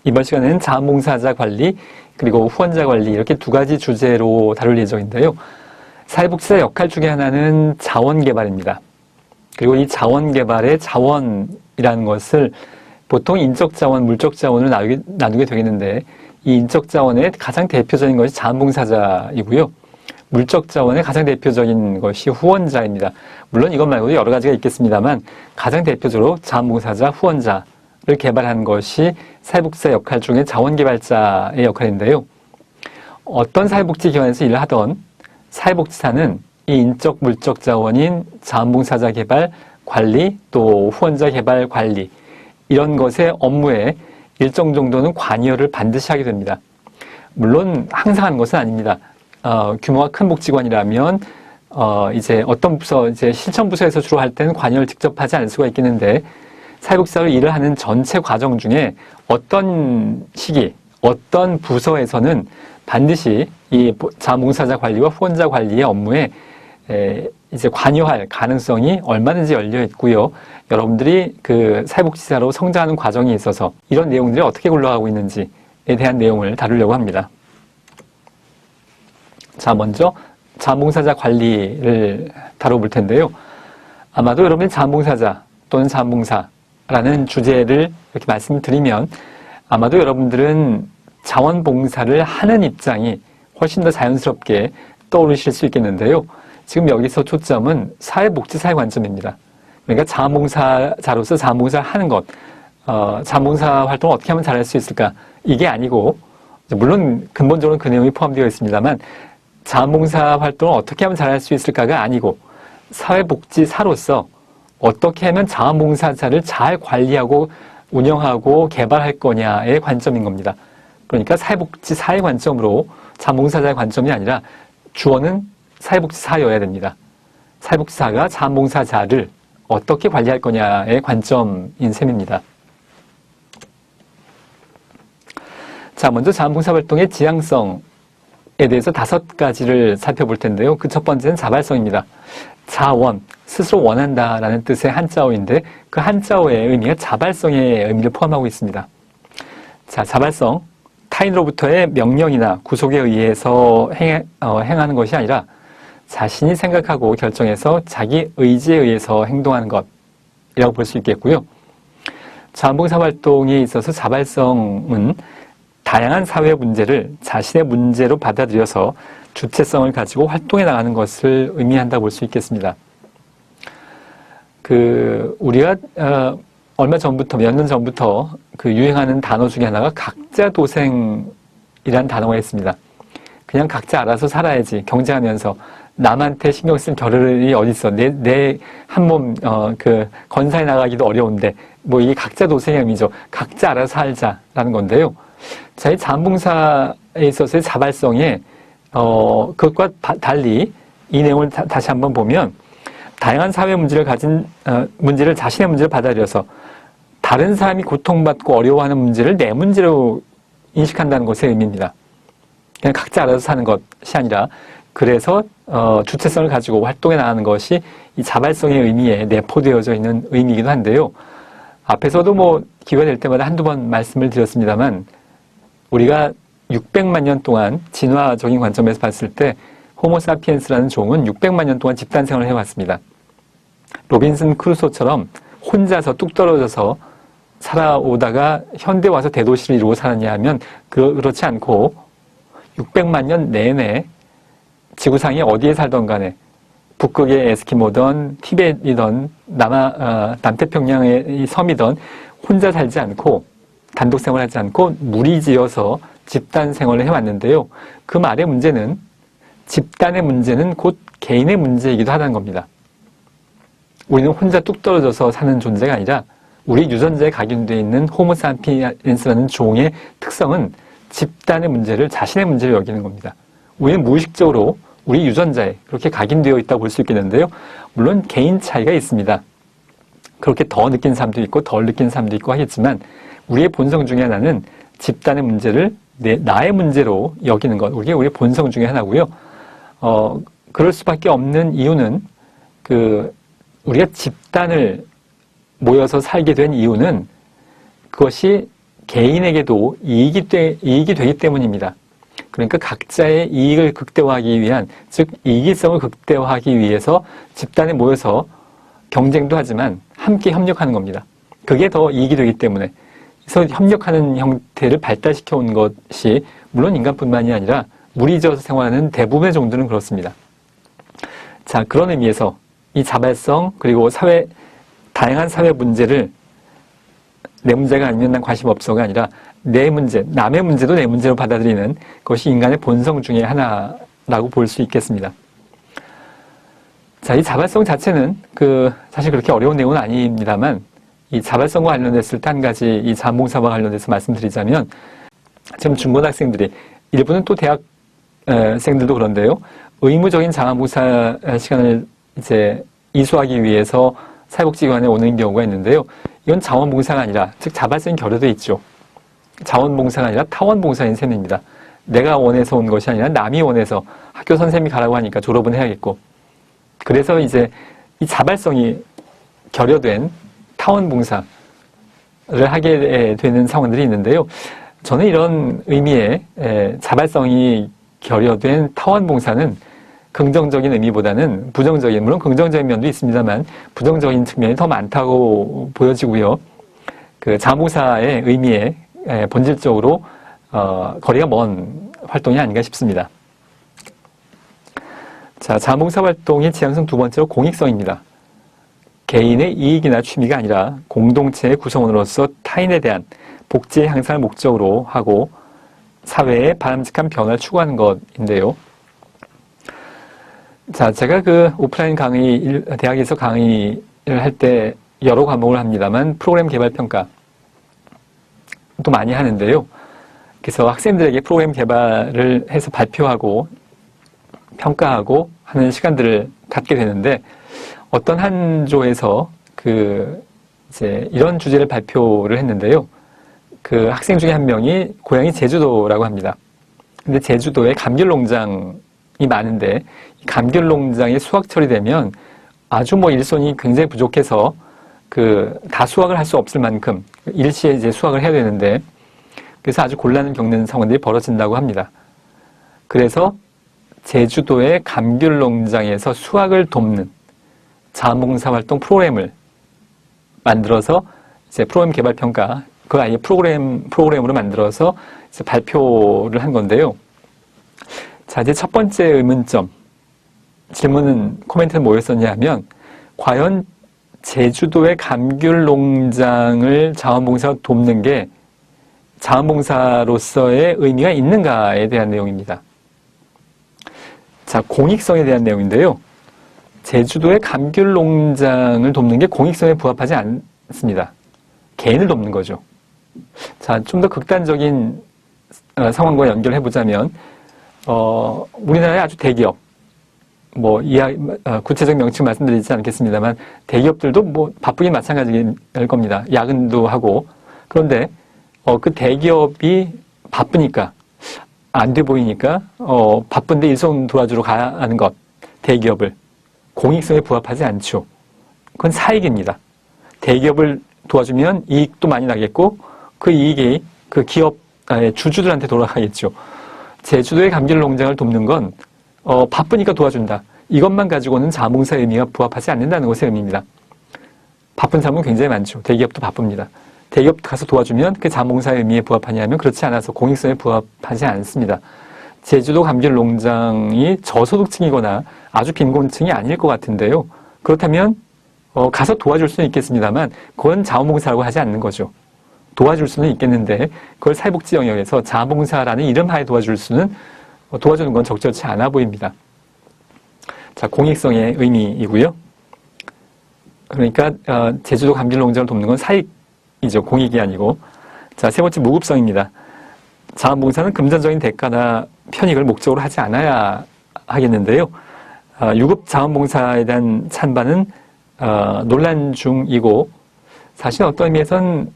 이번 시간에는 자원봉사자 관리 그리고 후원자 관리 이렇게 두 가지 주제로 다룰 예정인데요. 사회복지사 역할 중에 하나는 자원개발입니다. 그리고 이 자원개발의 자원이라는 것을 보통 인적자원, 물적자원을 나누게 되겠는데 이 인적자원의 가장 대표적인 것이 자원봉사자이고요. 물적자원의 가장 대표적인 것이 후원자입니다. 물론 이것 말고도 여러 가지가 있겠습니다만 가장 대표적으로 자원봉사자, 후원자를 개발한 것이 사회복지사 역할 중에 자원개발자의 역할인데요. 어떤 사회복지기관에서 일을 하던 사회복지사는 이 인적, 물적 자원인 자원봉사자 개발, 관리, 또 후원자 개발, 관리 이런 것의 업무에 일정 정도는 관여를 반드시 하게 됩니다. 물론 항상 하는 것은 아닙니다. 규모가 큰 복지관이라면 이제 어떤 부서, 이제 실천부서에서 주로 할 때는 관여를 직접 하지 않을 수가 있겠는데 사회복지사로 일을 하는 전체 과정 중에 어떤 시기, 어떤 부서에서는 반드시 이 자원봉사자 관리와 후원자 관리의 업무에 이제 관여할 가능성이 얼마든지 열려 있고요. 여러분들이 그 사회복지사로 성장하는 과정에 있어서 이런 내용들이 어떻게 굴러가고 있는지에 대한 내용을 다루려고 합니다. 자, 먼저 자원봉사자 관리를 다뤄볼 텐데요. 아마도 여러분이 자원봉사자 또는 자원봉사라는 주제를 이렇게 말씀드리면 아마도 여러분들은 자원봉사를 하는 입장이 훨씬 더 자연스럽게 떠오르실 수 있겠는데요. 지금 여기서 초점은 사회복지사의 관점입니다. 그러니까 자원봉사자로서 자원봉사를 하는 것, 자원봉사 활동을 어떻게 하면 잘할 수 있을까? 이게 아니고, 물론 근본적으로 그 내용이 포함되어 있습니다만, 자원봉사 활동을 어떻게 하면 잘할 수 있을까가 아니고, 사회복지사로서 어떻게 하면 자원봉사자를 잘 관리하고 운영하고 개발할 거냐의 관점인 겁니다. 그러니까 사회복지사의 관점으로 자원봉사자의 관점이 아니라 주어는 사회복지사여야 됩니다. 사회복지사가 자원봉사자를 어떻게 관리할 거냐의 관점인 셈입니다. 자, 먼저 자원봉사 활동의 지향성에 대해서 5가지를 살펴볼 텐데요. 그 첫 번째는 자발성입니다. 자원, 스스로 원한다라는 뜻의 한자어인데 그 한자어의 의미가 자발성의 의미를 포함하고 있습니다. 자, 자발성, 타인으로부터의 명령이나 구속에 의해서 행하는 것이 아니라 자신이 생각하고 결정해서 자기 의지에 의해서 행동하는 것이라고 볼 수 있겠고요. 자원봉사 활동에 있어서 자발성은 다양한 사회 문제를 자신의 문제로 받아들여서 주체성을 가지고 활동해 나가는 것을 의미한다고 볼 수 있겠습니다. 우리가 얼마 전부터, 몇 년 전부터 유행하는 단어 중에 하나가 각자도생이라는 단어가 있습니다. 그냥 각자 알아서 살아야지, 경쟁하면서 남한테 신경 쓸 겨를이 어딨어. 내 한 몸, 건사해 나가기도 어려운데, 이게 각자도생의 의미죠. 각자 알아서 살자라는 건데요. 자, 이 자원봉사에 있어서의 자발성에, 그것과 달리 이 내용을 다시 한번 보면, 다양한 사회 문제를 문제를 자신의 문제로 받아들여서 다른 사람이 고통받고 어려워하는 문제를 내 문제로 인식한다는 것의 의미입니다. 그냥 각자 알아서 사는 것이 아니라 그래서 주체성을 가지고 활동해 나가는 것이 이 자발성의 의미에 내포되어져 있는 의미이기도 한데요. 앞에서도 기회가 될 때마다 한두 번 말씀을 드렸습니다만 우리가 600만 년 동안 진화적인 관점에서 봤을 때 호모사피엔스라는 종은 600만 년 동안 집단 생활을 해왔습니다. 로빈슨 크루소처럼 혼자서 뚝 떨어져서 살아오다가 현대 와서 대도시를 이루고 살았냐 하면 그렇지 않고 600만 년 내내 지구상에 어디에 살던 간에 북극의 에스키모든 티벳이든 남태평양의 섬이든 혼자 살지 않고 단독 생활하지 않고 무리지어서 집단 생활을 해왔는데요. 그 말의 문제는 집단의 문제는 곧 개인의 문제이기도 하다는 겁니다. 우리는 혼자 뚝 떨어져서 사는 존재가 아니라 우리 유전자에 각인되어 있는 호모사피엔스라는 종의 특성은 집단의 문제를 자신의 문제로 여기는 겁니다. 우리는 무의식적으로 우리 유전자에 그렇게 각인되어 있다고 볼 수 있겠는데요. 물론 개인 차이가 있습니다. 그렇게 더 느낀 사람도 있고 덜 느낀 사람도 있고 하겠지만 우리의 본성 중에 하나는 집단의 문제를 나의 문제로 여기는 것. 그게 우리의 본성 중에 하나고요. 그럴 수밖에 없는 이유는 우리가 집단을 모여서 살게 된 이유는 그것이 개인에게도 이익이 되기 때문입니다. 그러니까 각자의 이익을 극대화하기 위한, 즉 이기성을 극대화하기 위해서 집단에 모여서 경쟁도 하지만 함께 협력하는 겁니다. 그게 더 이익이 되기 때문에. 그래서 협력하는 형태를 발달시켜 온 것이 물론 인간뿐만이 아니라 물이 저어서 생활하는 대부분의 종들은 그렇습니다. 자, 그런 의미에서 이 자발성 그리고 다양한 사회 문제를 내 문제가 아니면 난 관심 없어가 아니라 내 문제, 남의 문제도 내 문제로 받아들이는 것이 인간의 본성 중에 하나라고 볼 수 있겠습니다. 자, 이 자발성 자체는 사실 그렇게 어려운 내용은 아닙니다만 이 자발성과 관련됐을 때 한 가지 이 자원봉사와 관련돼서 말씀드리자면 지금 중고등학생들이 일부는 또 대학생들도 그런데요. 의무적인 자원봉사 시간을 이제 이수하기 위해서 사회복지기관에 오는 경우가 있는데요. 이건 자원봉사가 아니라 즉 자발성이 결여되어 있죠. 자원봉사가 아니라 타원봉사인 셈입니다. 내가 원해서 온 것이 아니라 남이 원해서 학교 선생님이 가라고 하니까 졸업은 해야겠고 그래서 이제 이 자발성이 결여된 타원봉사를 하게 되는 상황들이 있는데요. 저는 이런 의미의 자발성이 결여된 타원봉사는 긍정적인 의미보다는 부정적인, 물론 긍정적인 면도 있습니다만 부정적인 측면이 더 많다고 보여지고요. 자원봉사의 의미에 본질적으로 거리가 먼 활동이 아닌가 싶습니다. 자, 자원봉사 활동의 지향성 두 번째로 공익성입니다. 개인의 이익이나 취미가 아니라 공동체의 구성원으로서 타인에 대한 복지의 향상을 목적으로 하고 사회의 바람직한 변화를 추구하는 것인데요. 자, 제가 오프라인 대학에서 강의를 할 때 여러 과목을 합니다만 프로그램 개발 평가 또 많이 하는데요. 그래서 학생들에게 프로그램 개발을 해서 발표하고 평가하고 하는 시간들을 갖게 되는데 어떤 한 조에서 이제 이런 주제를 발표를 했는데요. 학생 중에 한 명이 고향이 제주도라고 합니다. 근데 제주도에 감귤농장이 많은데 감귤농장이 수확철이 되면 아주 일손이 굉장히 부족해서 다 수확을 할 수 없을 만큼 일시에 이제 수확을 해야 되는데 그래서 아주 곤란을 겪는 상황들이 벌어진다고 합니다. 그래서 제주도의 감귤농장에서 수확을 돕는 자원봉사 활동 프로그램을 만들어서 이제 프로그램 개발 평가 아예 프로그램으로 만들어서 이제 발표를 한 건데요. 자, 이제 첫 번째 의문점 코멘트는 뭐였었냐 하면 과연 제주도의 감귤농장을 자원봉사로 돕는 게 자원봉사로서의 의미가 있는가에 대한 내용입니다. 자, 공익성에 대한 내용인데요. 제주도의 감귤농장을 돕는 게 공익성에 부합하지 않습니다. 개인을 돕는 거죠. 자, 좀 더 극단적인 상황과 연결해 보자면 우리나라의 아주 대기업 구체적 명칭 말씀드리지 않겠습니다만 대기업들도 바쁘긴 마찬가지일 겁니다. 야근도 하고 그런데 그 대기업이 바쁘니까 안 돼 보이니까 바쁜데 일손 도와주러 가는 것 대기업을 공익성에 부합하지 않죠. 그건 사익입니다. 대기업을 도와주면 이익도 많이 나겠고 그 이익이 그 기업 주주들한테 돌아가겠죠. 제주도의 감귤농장을 돕는 건 바쁘니까 도와준다. 이것만 가지고는 자원봉사의 의미가 부합하지 않는다는 것의 의미입니다. 바쁜 사람은 굉장히 많죠. 대기업도 바쁩니다. 대기업 가서 도와주면 그 자원봉사의 의미에 부합하냐면 그렇지 않아서 공익성에 부합하지 않습니다. 제주도 감귤농장이 저소득층이거나 아주 빈곤층이 아닐 것 같은데요. 그렇다면 가서 도와줄 수는 있겠습니다만 그건 자원봉사라고 하지 않는 거죠. 도와줄 수는 있겠는데 그걸 사회복지 영역에서 자원봉사라는 이름 하에 도와주는 건 적절치 않아 보입니다. 자, 공익성의 의미이고요. 그러니까 제주도 감귤농장을 돕는 건 사익이죠. 공익이 아니고. 자, 세 번째 무급성입니다. 자원봉사는 금전적인 대가나 편익을 목적으로 하지 않아야 하겠는데요. 유급 자원봉사에 대한 찬반은 논란 중이고 사실 어떤 의미에선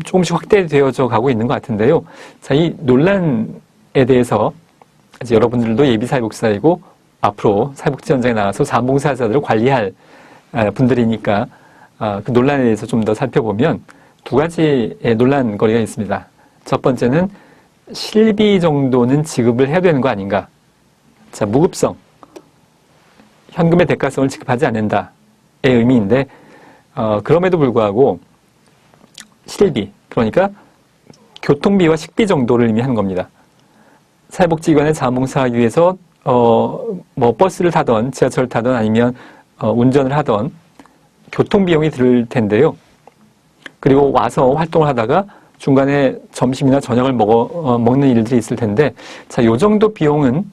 조금씩 확대되어져 가고 있는 것 같은데요. 자, 이 논란에 대해서 이제 여러분들도 예비 사회복지사이고 앞으로 사회복지 현장에 나가서 자원봉사자들을 관리할 분들이니까 그 논란에 대해서 좀 더 살펴보면 두 가지의 논란거리가 있습니다. 첫 번째는 실비 정도는 지급을 해야 되는 거 아닌가. 자, 무급성. 현금의 대가성을 지급하지 않는다의 의미인데, 그럼에도 불구하고 실비, 그러니까 교통비와 식비 정도를 의미하는 겁니다. 사회복지기관에 자원봉사하기 위해서 뭐 버스를 타던 지하철을 타던 아니면 운전을 하던 교통비용이 들 텐데요. 그리고 와서 활동을 하다가 중간에 점심이나 저녁을 먹는 일들이 있을 텐데, 자, 요 정도 비용은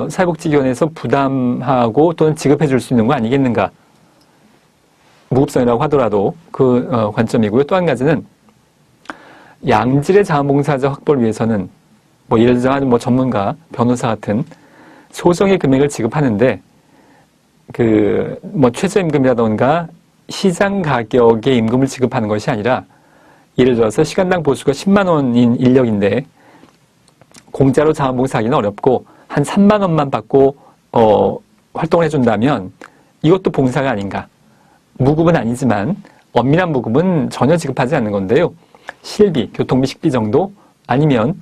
사회복지기관에서 부담하고 또는 지급해 줄 수 있는 거 아니겠는가. 무급성이라고 하더라도 그 관점이고요. 또 한 가지는 양질의 자원봉사자 확보를 위해서는 뭐 예를 들어 뭐 전문가, 변호사 같은 소정의 금액을 지급하는데 그 뭐 최저임금이라던가 시장 가격의 임금을 지급하는 것이 아니라 예를 들어서 시간당 보수가 10만 원인 인력인데 공짜로 자원봉사하기는 어렵고 한 3만 원만 받고 활동을 해준다면 이것도 봉사가 아닌가. 무급은 아니지만 엄밀한 무급은 전혀 지급하지 않는 건데요. 실비, 교통비, 식비 정도 아니면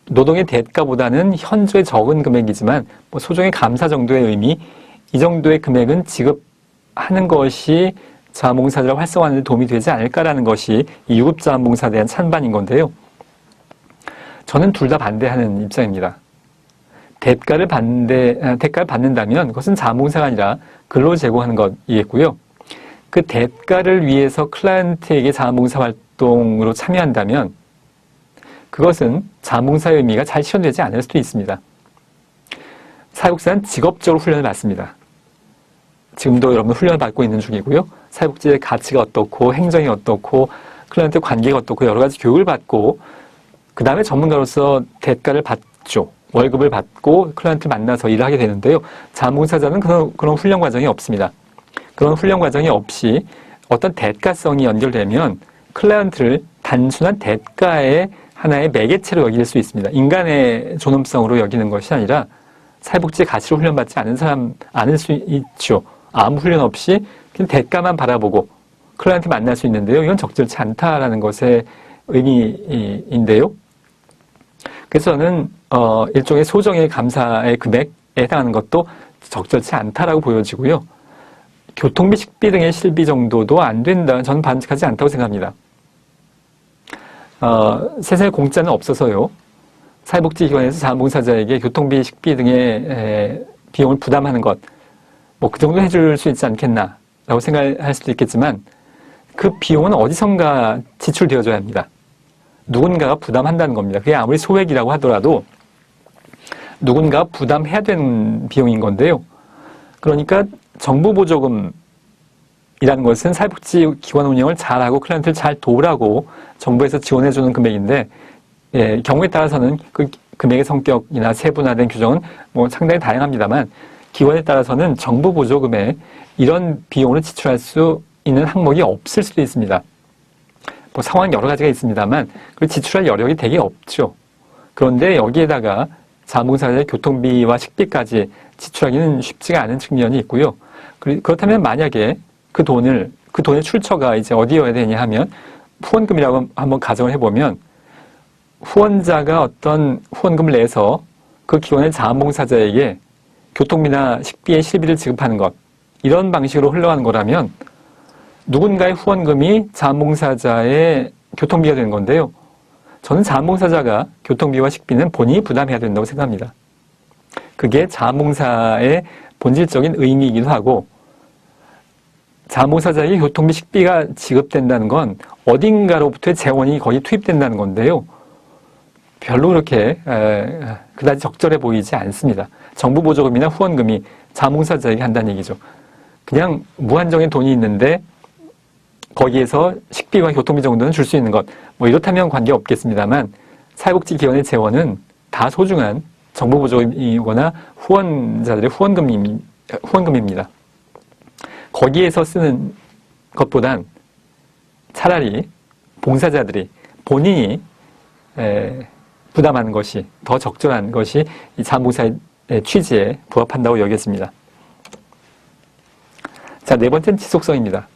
노동의 대가보다는 현저히 적은 금액이지만 뭐 소정의 감사 정도의 의미, 이 정도의 금액은 지급하는 것이 자원봉사자를 활성화하는 데 도움이 되지 않을까라는 것이 이 유급자원봉사에 대한 찬반인 건데요. 저는 둘 다 반대하는 입장입니다. 대가를 받는다면 그것은 자원봉사가 아니라 근로 제공하는 것이겠고요. 그 대가를 위해서 클라이언트에게 자원봉사 활동으로 참여한다면 그것은 자원봉사의 의미가 잘 실현되지 않을 수도 있습니다. 사회복지사는 직업적으로 훈련을 받습니다. 지금도 여러분 훈련을 받고 있는 중이고요. 사회복지의 가치가 어떻고 행정이 어떻고 클라이언트 관계가 어떻고 여러 가지 교육을 받고 그 다음에 전문가로서 대가를 받죠. 월급을 받고 클라이언트를 만나서 일을 하게 되는데요. 자원봉사자는 그런 훈련 과정이 없습니다. 그런 훈련 과정이 없이 어떤 대가성이 연결되면 클라이언트를 단순한 대가의 하나의 매개체로 여길 수 있습니다. 인간의 존엄성으로 여기는 것이 아니라 사회복지의 가치로 훈련받지 않을 수 있죠. 아무 훈련 없이 그냥 대가만 바라보고 클라이언트 만날 수 있는데요. 이건 적절치 않다라는 것의 의미인데요. 그래서 저는 일종의 소정의 감사의 금액에 해당하는 것도 적절치 않다라고 보여지고요. 교통비, 식비 등의 실비 정도도 안 된다. 저는 반칙하지 않다고 생각합니다. 세상에 공짜는 없어서요. 사회복지기관에서 자원봉사자에게 교통비, 식비 등의 비용을 부담하는 것, 뭐 그 정도 해줄 수 있지 않겠나라고 생각할 수도 있겠지만 그 비용은 어디선가 지출되어져야 합니다. 누군가가 부담한다는 겁니다. 그게 아무리 소액이라고 하더라도 누군가가 부담해야 되는 비용인 건데요. 그러니까 정부 보조금이라는 것은 사회복지기관 운영을 잘하고 클라이언트를 잘 도우라고 정부에서 지원해주는 금액인데 경우에 따라서는 그 금액의 성격이나 세분화된 규정은 뭐 상당히 다양합니다만 기관에 따라서는 정부 보조금에 이런 비용을 지출할 수 있는 항목이 없을 수도 있습니다. 뭐 상황 여러 가지가 있습니다만 그 지출할 여력이 되게 없죠. 그런데 여기에다가 자원봉사자의 교통비와 식비까지 지출하기는 쉽지가 않은 측면이 있고요. 그렇다면 만약에 그 돈의 출처가 이제 어디여야 되냐 하면 후원금이라고 한번 가정을 해보면 후원자가 어떤 후원금을 내서 그 기관의 자원봉사자에게 교통비나 식비의 실비를 지급하는 것, 이런 방식으로 흘러가는 거라면 누군가의 후원금이 자원봉사자의 교통비가 되는 건데요. 저는 자원봉사자가 교통비와 식비는 본인이 부담해야 된다고 생각합니다. 그게 자원봉사의 본질적인 의미이기도 하고 자원봉사자에게 교통비, 식비가 지급된다는 건 어딘가로부터의 재원이 거기 투입된다는 건데요. 별로 그렇게 그다지 적절해 보이지 않습니다. 정부 보조금이나 후원금이 자원봉사자에게 한다는 얘기죠. 그냥 무한정의 돈이 있는데 거기에서 식비와 교통비 정도는 줄 수 있는 것, 뭐 이렇다면 관계없겠습니다만 사회복지기관의 재원은 다 소중한 정부 보조금이거나 후원자들의 후원금입니다. 거기에서 쓰는 것보단 차라리 봉사자들이 본인이 부담하는 것이 더 적절한 것이 이 자원봉사의 취지에 부합한다고 여겼습니다. 자, 네 번째는 지속성입니다.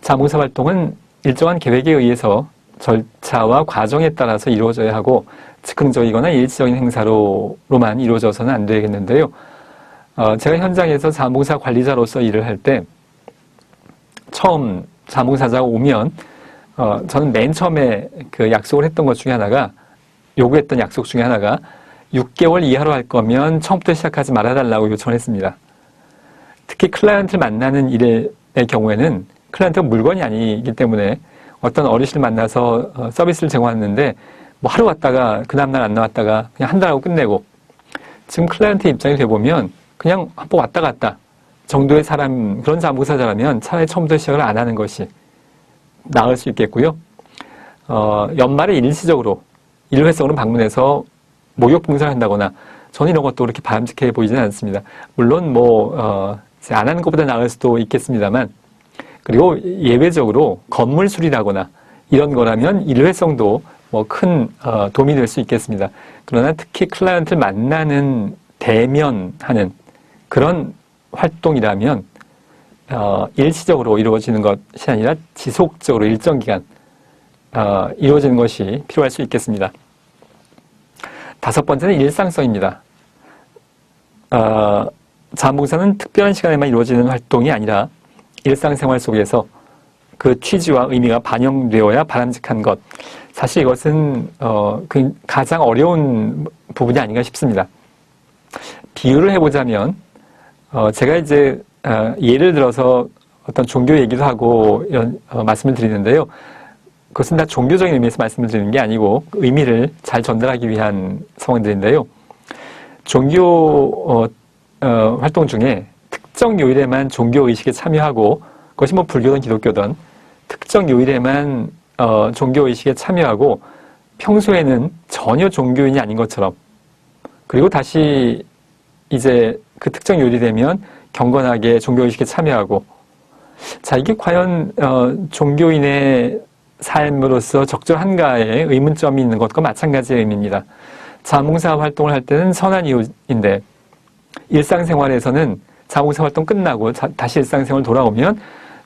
자원봉사 활동은 일정한 계획에 의해서 절차와 과정에 따라서 이루어져야 하고 즉흥적이거나 일시적인 행사로만 이루어져서는 안 되겠는데요. 제가 현장에서 자원봉사 관리자로서 일을 할 때 처음 자원봉사자가 오면 저는 맨 처음에 그 약속을 했던 것 중에 하나가 요구했던 약속 중에 하나가 6개월 이하로 할 거면 처음부터 시작하지 말아달라고 요청을 했습니다. 특히 클라이언트를 만나는 일의 경우에는 클라이언트가 물건이 아니기 때문에 어떤 어르신을 만나서 서비스를 제공하는데 뭐 하루 왔다가 그 다음날 안 나왔다가 그냥 한 달 하고 끝내고 지금 클라이언트 입장이 돼보면 그냥 한번 왔다 갔다 정도의 사람 그런 자원봉사자라면 차라리 처음부터 시작을 안 하는 것이 나을 수 있겠고요. 연말에 일시적으로 일회성으로 방문해서 목욕 봉사를 한다거나 저는 이런 것도 그렇게 바람직해 보이지는 않습니다. 물론 안 하는 것보다 나을 수도 있겠습니다만 그리고 예외적으로 건물 수리라거나 이런 거라면 일회성도 뭐 큰 도움이 될 수 있겠습니다. 그러나 특히 클라이언트를 만나는 대면하는 그런 활동이라면 일시적으로 이루어지는 것이 아니라 지속적으로 일정 기간 이루어지는 것이 필요할 수 있겠습니다. 다섯 번째는 일상성입니다. 자원봉사는 특별한 시간에만 이루어지는 활동이 아니라 일상생활 속에서 그 취지와 의미가 반영되어야 바람직한 것. 사실 이것은 그 가장 어려운 부분이 아닌가 싶습니다. 비유를 해보자면 제가 이제 예를 들어서 어떤 종교 얘기도 하고 이런 말씀을 드리는데요. 그것은 다 종교적인 의미에서 말씀을 드리는 게 아니고 의미를 잘 전달하기 위한 상황들인데요. 종교 활동 중에 특정 요일에만 종교의식에 참여하고 그것이 뭐 불교든 기독교든 특정 요일에만 종교의식에 참여하고 평소에는 전혀 종교인이 아닌 것처럼 그리고 다시 이제 그 특정 요일이 되면 경건하게 종교의식에 참여하고 자 이게 과연 종교인의 삶으로서 적절한가에 의문점이 있는 것과 마찬가지의 의미입니다. 자원봉사 활동을 할 때는 선한 이유인데 일상생활에서는 자원봉사 활동 끝나고 다시 일상생활 돌아오면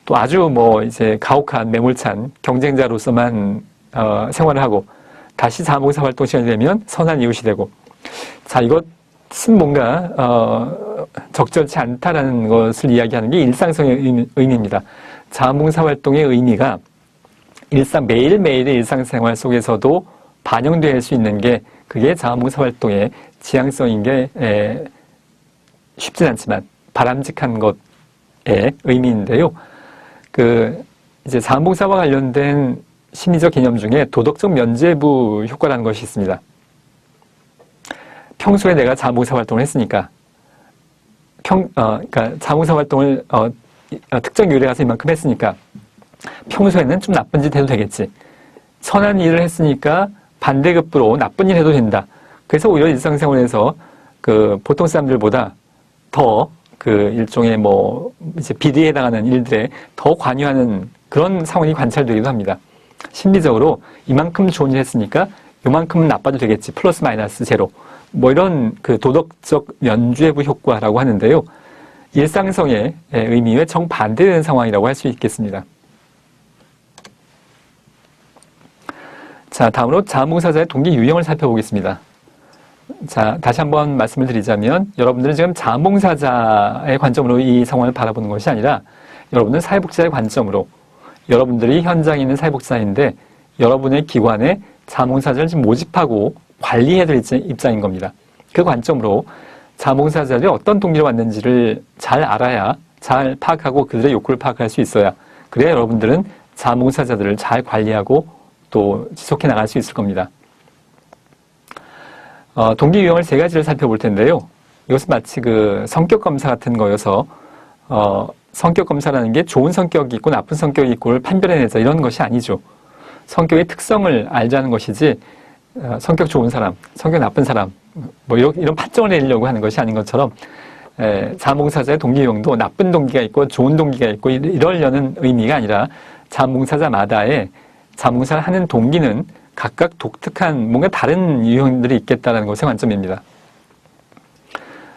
또 아주 뭐 이제 가혹한 매몰찬 경쟁자로서만 생활을 하고 다시 자원봉사 활동 시간이 되면 선한 이웃이 되고 자 이것은 뭔가 적절치 않다라는 것을 이야기하는 게 일상성의 의미입니다. 자원봉사 활동의 의미가 매일매일의 일상생활 속에서도 반영될 수 있는 게 그게 자원봉사 활동의 지향성인 게 쉽진 않지만 바람직한 것의 의미인데요. 이제 자원봉사와 관련된 심리적 개념 중에 도덕적 면죄부 효과라는 것이 있습니다. 평소에 내가 자원봉사 활동을 했으니까, 그러니까 자원봉사 활동을 특정 요일에 가서 이만큼 했으니까 평소에는 좀 나쁜 짓 해도 되겠지. 선한 일을 했으니까 반대급부로 나쁜 일 해도 된다. 그래서 오히려 일상생활에서 보통 사람들보다 더 일종의 이제 비리에 해당하는 일들에 더 관여하는 그런 상황이 관찰되기도 합니다. 심리적으로 이만큼 좋은 일 했으니까 요만큼은 나빠도 되겠지. 플러스 마이너스 제로. 이런 도덕적 면죄부 효과라고 하는데요. 일상성의 의미에 정반대되는 상황이라고 할 수 있겠습니다. 자, 다음으로 자원봉사자의 동기 유형을 살펴보겠습니다. 자, 다시 한번 말씀을 드리자면 여러분들은 지금 자원봉사자의 관점으로 이 상황을 바라보는 것이 아니라 여러분은 사회복지사의 관점으로 여러분들이 현장에 있는 사회복지사인데 여러분의 기관에 자원봉사자를 지금 모집하고 관리해야 될 입장인 겁니다. 그 관점으로 자원봉사자들이 어떤 동기로 왔는지를 잘 알아야 잘 파악하고 그들의 욕구를 파악할 수 있어야 그래야 여러분들은 자원봉사자들을 잘 관리하고 또 지속해 나갈 수 있을 겁니다. 동기 유형을 세 가지를 살펴볼 텐데요. 이것은 마치 성격 검사 같은 거여서 성격 검사라는 게 좋은 성격이 있고 나쁜 성격이 있고를 판별해내자 이런 것이 아니죠. 성격의 특성을 알자는 것이지 성격 좋은 사람, 성격 나쁜 사람 이런 판정을 내리려고 하는 것이 아닌 것처럼 자원봉사자의 동기 유형도 나쁜 동기가 있고 좋은 동기가 있고 이러려는 의미가 아니라 자원봉사자마다의 자원봉사를 하는 동기는 각각 독특한 뭔가 다른 유형들이 있겠다는 것의 관점입니다.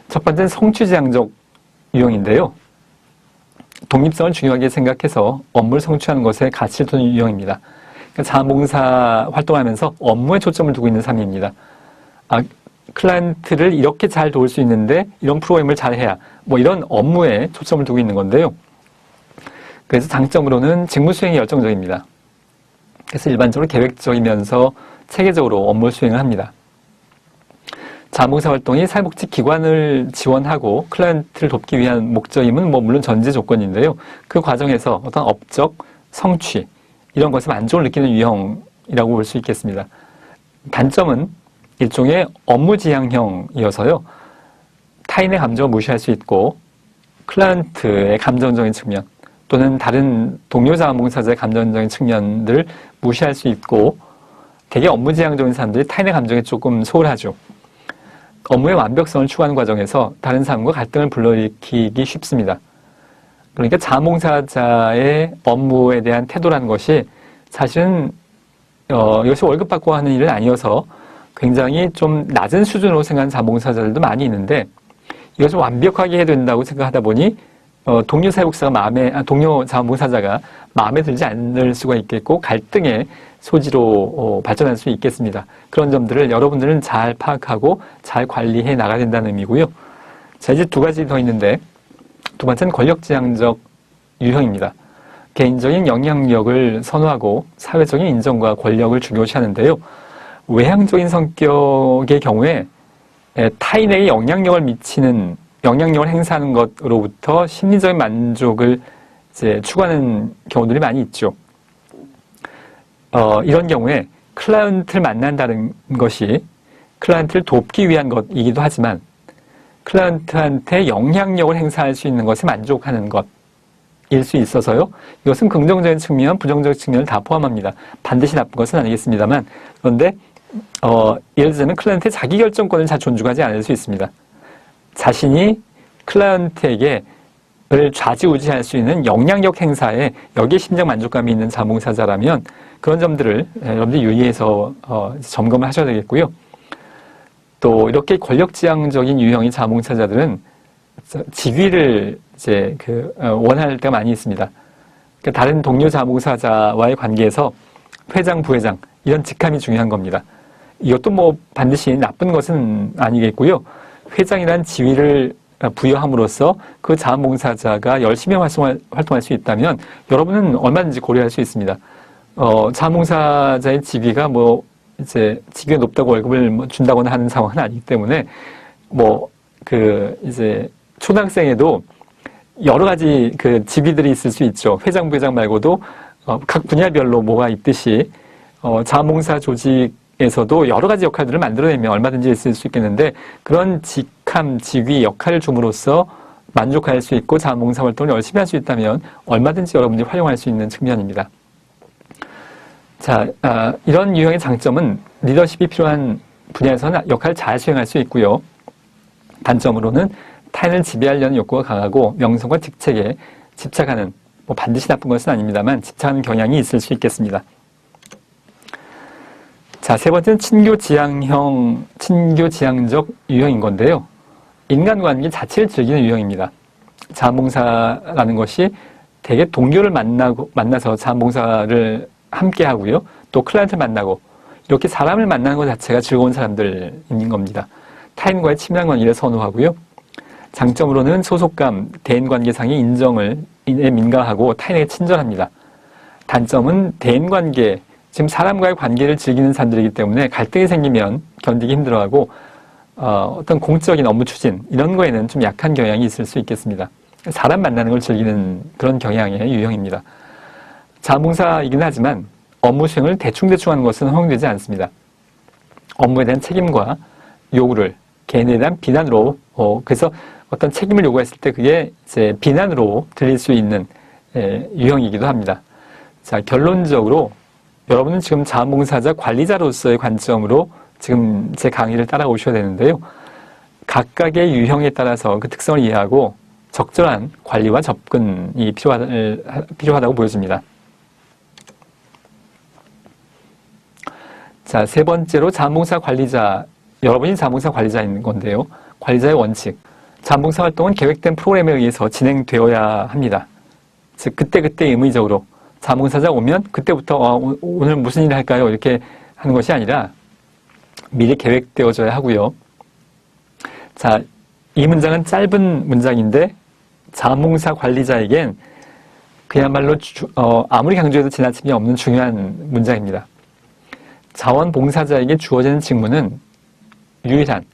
첫 번째는 성취지향적 유형인데요. 독립성을 중요하게 생각해서 업무를 성취하는 것에 가치를 두는 유형입니다. 그러니까 자원봉사 활동하면서 업무에 초점을 두고 있는 삶입니다. 클라이언트를 이렇게 잘 도울 수 있는데 이런 프로그램을 잘 해야 뭐 이런 업무에 초점을 두고 있는 건데요. 그래서 장점으로는 직무 수행이 열정적입니다. 그래서 일반적으로 계획적이면서 체계적으로 업무 수행을 합니다. 자원봉사 활동이 사회복지 기관을 지원하고 클라이언트를 돕기 위한 목적임은 뭐 물론 전제 조건인데요. 그 과정에서 어떤 업적, 성취 이런 것에 만족을 느끼는 유형이라고 볼 수 있겠습니다. 단점은 일종의 업무지향형이어서요. 타인의 감정을 무시할 수 있고 클라이언트의 감정적인 측면 또는 다른 동료 자원봉사자의 감정적인 측면들을 무시할 수 있고 되게 업무지향적인 사람들이 타인의 감정에 조금 소홀하죠. 업무의 완벽성을 추구하는 과정에서 다른 사람과 갈등을 불러일으키기 쉽습니다. 그러니까 자원봉사자의 업무에 대한 태도라는 것이 사실은 이것이 월급 받고 하는 일은 아니어서 굉장히 좀 낮은 수준으로 생각하는 자원봉사자들도 많이 있는데 이것을 완벽하게 해야 된다고 생각하다 보니 동료 사회복지사가 동료 자원봉사자가 마음에 들지 않을 수가 있겠고 갈등의 소지로 발전할 수 있겠습니다. 그런 점들을 여러분들은 잘 파악하고 잘 관리해 나가야 된다는 의미고요. 자, 이제 두 가지 더 있는데 두 번째는 권력지향적 유형입니다. 개인적인 영향력을 선호하고 사회적인 인정과 권력을 중요시하는데요. 외향적인 성격의 경우에 타인에게 영향력을 행사하는 것으로부터 심리적인 만족을 이제 추구하는 경우들이 많이 있죠. 이런 경우에 클라이언트를 만난다는 것이 클라이언트를 돕기 위한 것이기도 하지만 클라이언트한테 영향력을 행사할 수 있는 것에 만족하는 것일 수 있어서요. 이것은 긍정적인 측면, 부정적인 측면을 다 포함합니다. 반드시 나쁜 것은 아니겠습니다만 그런데 예를 들자면 클라이언트의 자기결정권을 잘 존중하지 않을 수 있습니다. 자신이 클라이언트에게 좌지우지할 수 있는 영향력 행사에 여기에 심적 만족감이 있는 자원봉사자라면 그런 점들을 여러분들이 유의해서 점검을 하셔야 되겠고요. 또 이렇게 권력지향적인 유형의 자원봉사자들은 직위를 이제 원할 때가 많이 있습니다. 그러니까 다른 동료 자원봉사자와의 관계에서 회장, 부회장 이런 직함이 중요한 겁니다. 이것도 뭐 반드시 나쁜 것은 아니겠고요. 회장이란 지위를 부여함으로써 그 자원봉사자가 열심히 활동할 수 있다면 여러분은 얼마든지 고려할 수 있습니다. 자원봉사자의 직위가 뭐 이제 직위가 높다고 월급을 뭐 준다거나 하는 상황은 아니기 때문에 이제 초등학생에도 여러 가지 직위들이 있을 수 있죠. 회장, 부회장 말고도 각 분야별로 뭐가 있듯이 자원봉사 조직에서도 여러 가지 역할들을 만들어내면 얼마든지 있을 수 있겠는데 그런 직함, 직위, 역할을 줌으로써 만족할 수 있고 자원봉사 활동을 열심히 할 수 있다면 얼마든지 여러분들이 활용할 수 있는 측면입니다. 자, 이런 유형의 장점은 리더십이 필요한 분야에서는 역할을 잘 수행할 수 있고요. 단점으로는 타인을 지배하려는 욕구가 강하고 명성과 직책에 집착하는 뭐 반드시 나쁜 것은 아닙니다만 집착하는 경향이 있을 수 있겠습니다. 자, 세 번째는 친교지향적 유형인 건데요. 인간관계 자체를 즐기는 유형입니다. 자원봉사라는 것이 대개 동료를 만나서 자원봉사를 함께 하고요. 또 클라이언트를 만나고 이렇게 사람을 만나는 것 자체가 즐거운 사람들인 겁니다. 타인과의 친밀한 관계를 선호하고요. 장점으로는 소속감, 대인관계상의 인정에 민감하고 타인에게 친절합니다. 단점은 대인관계, 지금 사람과의 관계를 즐기는 사람들이기 때문에 갈등이 생기면 견디기 힘들어하고 어떤 공적인 업무 추진 이런 거에는 좀 약한 경향이 있을 수 있겠습니다. 사람 만나는 걸 즐기는 그런 경향의 유형입니다. 자원봉사이긴 하지만 업무 수행을 대충대충 하는 것은 허용되지 않습니다. 업무에 대한 책임과 요구를 개인에 대한 비난으로 그래서 어떤 책임을 요구했을 때 그게 이제 비난으로 들릴 수 있는 유형이기도 합니다. 자, 결론적으로 여러분은 지금 자원봉사자 관리자로서의 관점으로 지금 제 강의를 따라오셔야 되는데요. 각각의 유형에 따라서 그 특성을 이해하고 적절한 관리와 접근이 필요하다고 보여집니다. 자, 세 번째로 자원봉사 관리자, 여러분이 자원봉사 관리자인 건데요. 관리자의 원칙. 자원봉사 활동은 계획된 프로그램에 의해서 진행되어야 합니다. 즉 그때그때 의무적으로 자문사자 오면 그때부터 오늘 무슨 일 할까요? 이렇게 하는 것이 아니라 미리 계획되어져야 하고요. 자, 이 문장은 짧은 문장인데 자몽사 관리자에겐 그야말로 아무리 강조해도 지나침이 없는 중요한 문장입니다. 자원봉사자에게 주어지는 직무는 유일한,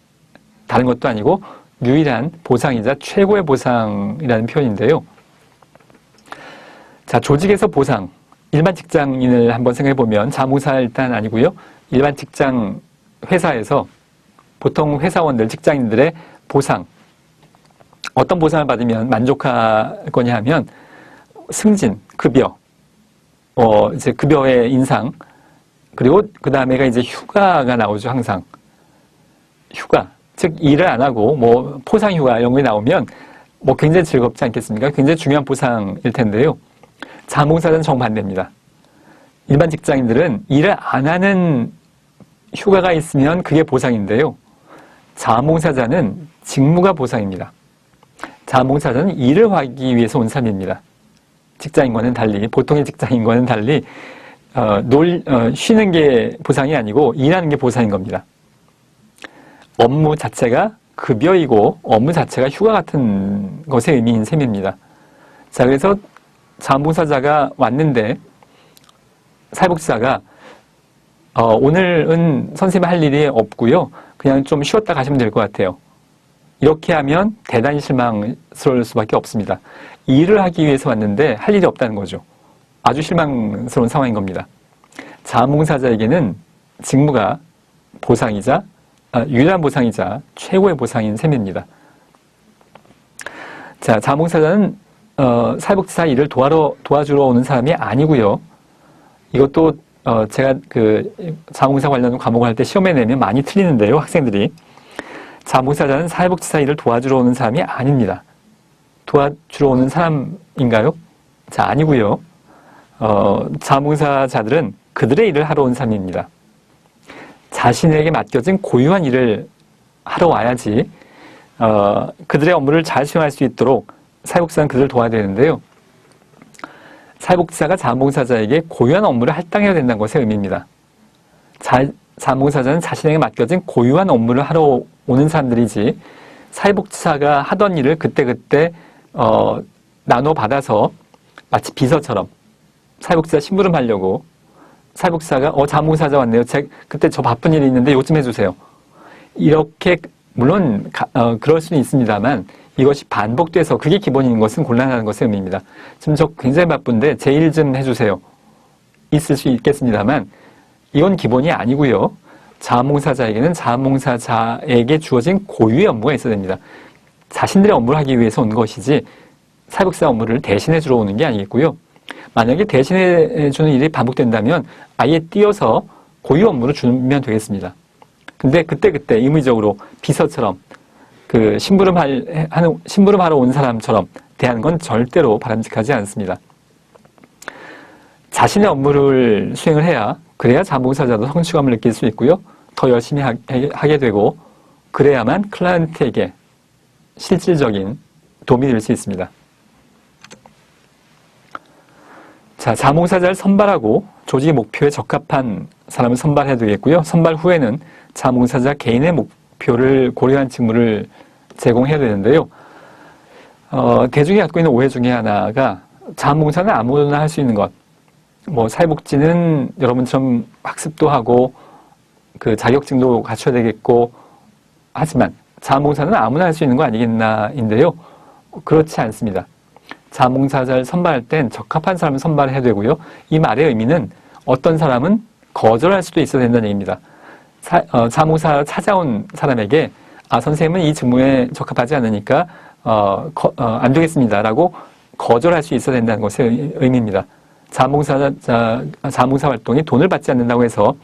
다른 것도 아니고 유일한 보상이자 최고의 보상이라는 표현인데요. 자, 조직에서 보상, 일반 직장인을 한번 생각해보면 자몽사 일단 아니고요. 일반 직장 회사에서 보통 회사원들, 직장인들의 보상, 어떤 보상을 받으면 만족할 거냐 하면 승진, 급여, 이제 급여의 인상, 그리고 그 다음에가 이제 휴가가 나오죠, 항상. 휴가. 즉, 일을 안 하고, 포상휴가 이런 게 나오면, 굉장히 즐겁지 않겠습니까? 굉장히 중요한 보상일 텐데요. 자몽사자는 정반대입니다. 일반 직장인들은 일을 안 하는 휴가가 있으면 그게 보상인데요. 자몽사자는 직무가 보상입니다. 자몽사자는 일을 하기 위해서 온 사람입니다. 직장인과는 달리, 보통의 직장인과는 달리, 쉬는 게 보상이 아니고 일하는 게 보상인 겁니다. 업무 자체가 급여이고 업무 자체가 휴가 같은 것의 의미인 셈입니다. 자, 그래서 자원봉사자가 왔는데 사회복지사가 오늘은 선생님 할 일이 없고요. 그냥 좀 쉬었다 가시면 될 것 같아요. 이렇게 하면 대단히 실망스러울 수밖에 없습니다. 일을 하기 위해서 왔는데 할 일이 없다는 거죠. 아주 실망스러운 상황인 겁니다. 자원봉사자에게는 직무가 보상이자 유일한 보상이자 최고의 보상인 셈입니다. 자, 자원봉사자는 사회복지사 일을 도와주러 오는 사람이 아니고요. 이것도 제가 자원봉사 관련 과목을 할 때 시험에 내면 많이 틀리는데요, 학생들이. 자원봉사자는 사회복지사 일을 도와주러 오는 사람이 아닙니다. 도와주러 오는 사람인가요? 자, 아니고요. 자원봉사자들은 그들의 일을 하러 온 사람입니다. 자신에게 맡겨진 고유한 일을 하러 와야지 그들의 업무를 잘 수행할 수 있도록 사회복지사는 그들을 도와야 되는데요. 사회복지사가 자원봉사자에게 고유한 업무를 할당해야 된다는 것의 의미입니다. 자원봉사자는 자신에게 맡겨진 고유한 업무를 하러 오는 사람들이지 사회복지사가 하던 일을 그때그때 나눠받아서 마치 비서처럼 사회복지사 심부름 하려고 사회복지사가 자원봉사자 왔네요. 그때 저 바쁜 일이 있는데 요즘 해주세요. 이렇게 물론 그럴 수는 있습니다만 이것이 반복돼서 그게 기본인 것은 곤란한 것의 의미입니다. 지금 저 굉장히 바쁜데 제 일 좀 해주세요. 있을 수 있겠습니다만 이건 기본이 아니고요. 자원봉사자에게는 자원봉사자에게 주어진 고유의 업무가 있어야 됩니다. 자신들의 업무를 하기 위해서 온 것이지 사회복지사 업무를 대신해 주러 오는 게 아니겠고요. 만약에 대신해 주는 일이 반복된다면 아예 띄어서 고유 업무를 주면 되겠습니다. 근데 그때 의무적으로 비서처럼 심부름하러 온 사람처럼 대하는 건 절대로 바람직하지 않습니다. 자신의 업무를 수행을 그래야 자원봉사자도 성취감을 느낄 수 있고요. 더 열심히 하게 되고 그래야만 클라이언트에게 실질적인 도움이 될 수 있습니다. 자, 자원봉사자를 선발하고 조직의 목표에 적합한 사람을 선발해야 되겠고요. 선발 후에는 자원봉사자 개인의 목표를 고려한 직무를 제공해야 되는데요. 대중이 갖고 있는 오해 중에 하나가 자원봉사는 아무나 할 수 있는 것. 사회복지는 여러분처럼 학습도 하고 자격증도 갖춰야 되겠고 하지만 자원봉사는 아무나 할 수 있는 거 아니겠나인데요. 그렇지 않습니다. 자원봉사자를 선발할 땐 적합한 사람을 선발해야 되고요. 이 말의 의미는 어떤 사람은 거절할 수도 있어야 된다는 얘기입니다. 자원봉사 찾아온 사람에게 선생님은 이 직무에 적합하지 않으니까 안 되겠습니다라고 거절할 수 있어야 된다는 것의 의미입니다. 자원봉사 활동이 돈을 받지 않는다고 해서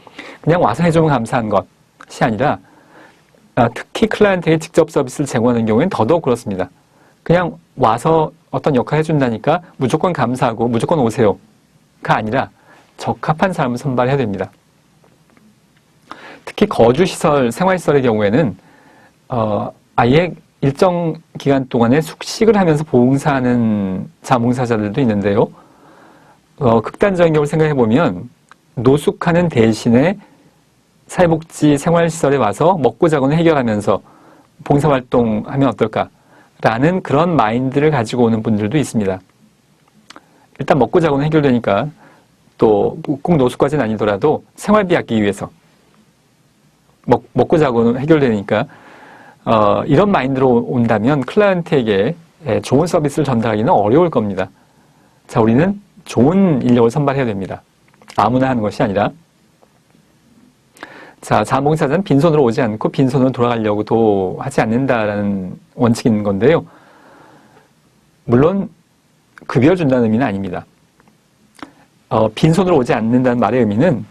그냥 와서 해주면 감사한 것이 아니라 특히 클라이언트에게 직접 서비스를 제공하는 경우에는 더더욱 그렇습니다. 그냥 와서 어떤 역할을 해준다니까 무조건 감사하고 무조건 오세요가 아니라 적합한 사람을 선발해야 됩니다. 특히 거주시설, 생활시설의 경우에는 아예 일정 기간 동안에 숙식을 하면서 봉사하는 자원봉사자들도 있는데요. 극단적인 경우를 생각해 보면 노숙하는 대신에 사회복지 생활시설에 와서 먹고 자고는 해결하면서 봉사활동하면 어떨까라는 그런 마인드를 가지고 오는 분들도 있습니다. 일단 먹고 자고는 해결되니까 또 꼭 노숙까지는 아니더라도 생활비 아끼기 위해서 먹고 자고는 해결되니까 이런 마인드로 온다면 클라이언트에게 좋은 서비스를 전달하기는 어려울 겁니다. 자, 우리는 좋은 인력을 선발해야 됩니다. 아무나 하는 것이 아니라. 자, 자원봉사자는 빈손으로 오지 않고 빈손으로 돌아가려고도 하지 않는다라는 원칙이 있는 건데요. 물론 급여 준다는 의미는 아닙니다. 빈손으로 오지 않는다는 말의 의미는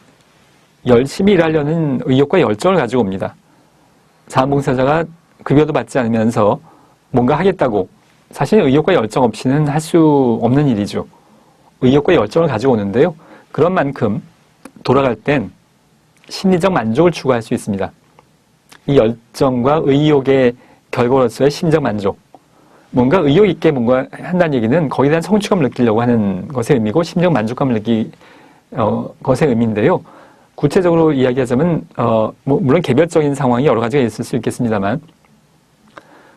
열심히 일하려는 의욕과 열정을 가지고 옵니다. 자원봉사자가 급여도 받지 않으면서 뭔가 하겠다고 사실 의욕과 열정 없이는 할 수 없는 일이죠. 의욕과 열정을 가지고 오는데요. 그런 만큼 돌아갈 땐 심리적 만족을 추구할 수 있습니다. 이 열정과 의욕의 결과로서의 심적 만족. 뭔가 의욕 있게 뭔가 한다는 얘기는 거기에 대한 성취감을 느끼려고 하는 것의 의미고 심적 만족감을 느끼 것의 의미인데요. 구체적으로 이야기하자면 물론 개별적인 상황이 여러 가지가 있을 수 있겠습니다만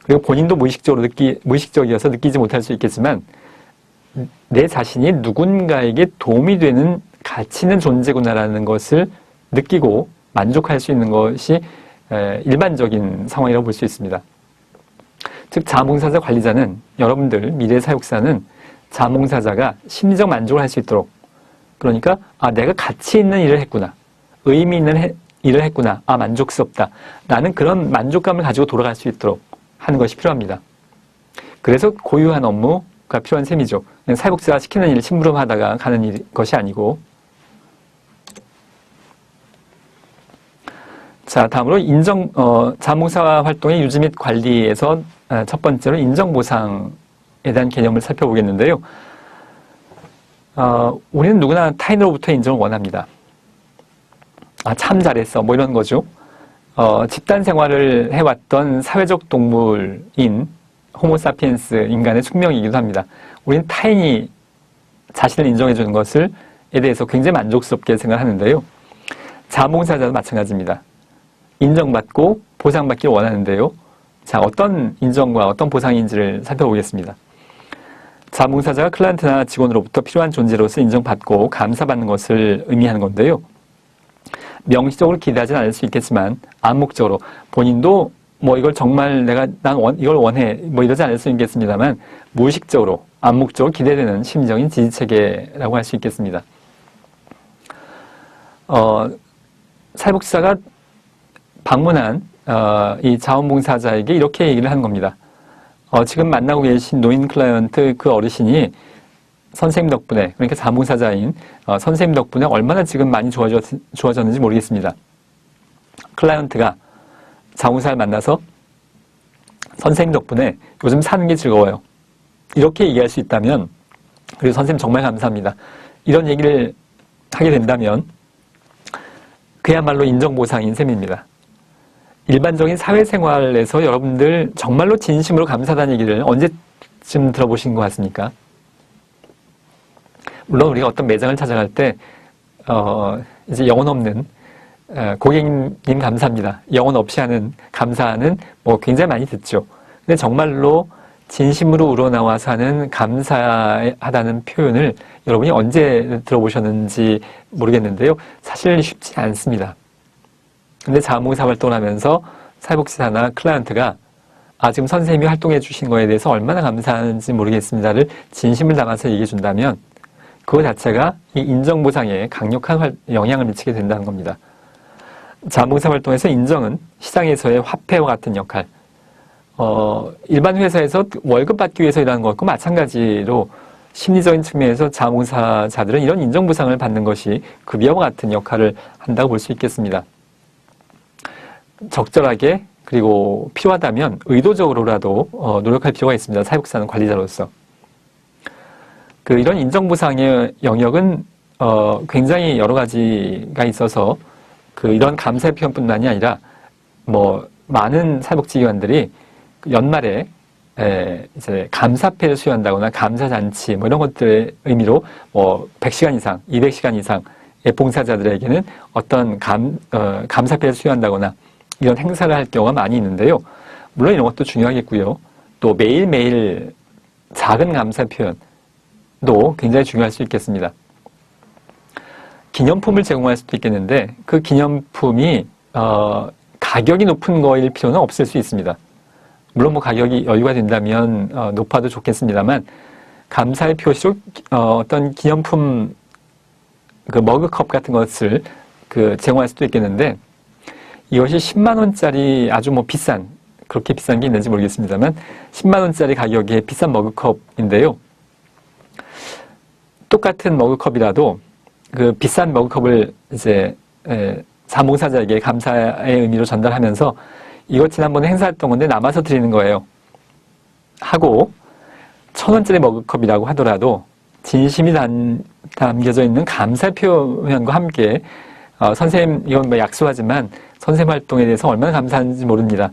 그리고 본인도 무의식적이어서 느끼지 못할 수 있겠지만 내 자신이 누군가에게 도움이 되는 가치 있는 존재구나라는 것을 느끼고 만족할 수 있는 것이 일반적인 상황이라고 볼 수 있습니다. 즉 자원봉사자 관리자는 여러분들 미래 사육사는 자원봉사자가 심리적 만족을 할 수 있도록 그러니까 내가 가치 있는 일을 했구나. 의미 있는 일을 했구나. 만족스럽다. 라는 그런 만족감을 가지고 돌아갈 수 있도록 하는 것이 필요합니다. 그래서 고유한 업무가 필요한 셈이죠. 그냥 사회복지사가 시키는 일을 심부름하다가 가는 것이 아니고. 자, 다음으로 자원봉사 활동의 유지 및 관리에서 첫 번째로 인정보상에 대한 개념을 살펴보겠는데요. 우리는 누구나 타인으로부터 인정을 원합니다. 참 잘했어. 뭐 이런 거죠. 집단 생활을 해왔던 사회적 동물인 호모사피엔스 인간의 숙명이기도 합니다. 우리는 타인이 자신을 인정해주는 것에 대해서 굉장히 만족스럽게 생각하는데요. 자원봉사자도 마찬가지입니다. 인정받고 보상받기를 원하는데요. 자, 어떤 인정과 어떤 보상인지를 살펴보겠습니다. 자원봉사자가 클라이언트나 직원으로부터 필요한 존재로서 인정받고 감사받는 것을 의미하는 건데요. 명시적으로 기대하지는 않을 수 있겠지만 암묵적으로 본인도 이걸 정말 이걸 원해 이러지 않을 수 있겠습니다만 무의식적으로 암묵적으로 기대되는 심리적인 지지체계라고 할 수 있겠습니다. 사회복지사가 방문한 이 자원봉사자에게 이렇게 얘기를 하는 겁니다. 지금 만나고 계신 노인 클라이언트 그 어르신이 선생님 덕분에 그러니까 자원봉사자인 선생님 덕분에 얼마나 지금 많이 좋아졌는지 모르겠습니다. 클라이언트가 자원봉사를 만나서 선생님 덕분에 요즘 사는 게 즐거워요. 이렇게 얘기할 수 있다면 그리고 선생님 정말 감사합니다. 이런 얘기를 하게 된다면 그야말로 인정보상인 셈입니다. 일반적인 사회생활에서 여러분들 정말로 진심으로 감사하다는 얘기를 언제쯤 들어보신 것 같습니까? 물론 우리가 어떤 매장을 찾아갈 때 이제 영혼 없는 고객님 감사합니다. 영혼 없이 하는 감사는 굉장히 많이 듣죠. 근데 정말로 진심으로 우러나와서 하는 감사하다는 표현을 여러분이 언제 들어보셨는지 모르겠는데요. 사실 쉽지 않습니다. 근데 자원봉사 활동을 하면서 사회복지사나 클라이언트가 지금 선생님이 활동해 주신 거에 대해서 얼마나 감사한지 모르겠습니다를 진심을 담아서 얘기해 준다면 그거 자체가 이 인정보상에 강력한 영향을 미치게 된다는 겁니다. 자원봉사 활동에서 인정은 시장에서의 화폐와 같은 역할, 일반 회사에서 월급 받기 위해서 일하는 것과 마찬가지로 심리적인 측면에서 자원봉사자들은 이런 인정보상을 받는 것이 급여와 같은 역할을 한다고 볼 수 있겠습니다. 적절하게 그리고 필요하다면 의도적으로라도 노력할 필요가 있습니다. 사회복지사는 관리자로서. 이런 인정보상의 영역은 굉장히 여러 가지가 있어서 이런 감사의 표현뿐만이 아니라 많은 사회복지기관들이 연말에 이제 감사패를 수여한다거나 감사잔치 뭐 이런 것들의 의미로 뭐 100시간 이상, 200시간 이상의 봉사자들에게는 어떤 감사패를 수여한다거나 이런 행사를 할 경우가 많이 있는데요. 물론 이런 것도 중요하겠고요. 또 매일매일 작은 감사 표현도 굉장히 중요할 수 있겠습니다. 기념품을 제공할 수도 있겠는데 그 기념품이 가격이 높은 거일 필요는 없을 수 있습니다. 물론 뭐 가격이 여유가 된다면 높아도 좋겠습니다만 감사의 표시로 어떤 기념품 그 머그컵 같은 것을 제공할 수도 있겠는데 이것이 10만 원짜리 아주 뭐 비싼 그렇게 비싼 게 있는지 모르겠습니다만 10만 원짜리 가격의 비싼 머그컵인데요. 똑같은 머그컵이라도 그 비싼 머그컵을 이제 자원봉사자에게 감사의 의미로 전달하면서 이거 지난번에 행사했던 건데 남아서 드리는 거예요. 하고 1,000원짜리 머그컵이라고 하더라도 진심이 담겨져 있는 감사 표현과 함께 선생님 이건 뭐 약소하지만 선생님 활동에 대해서 얼마나 감사한지 모릅니다.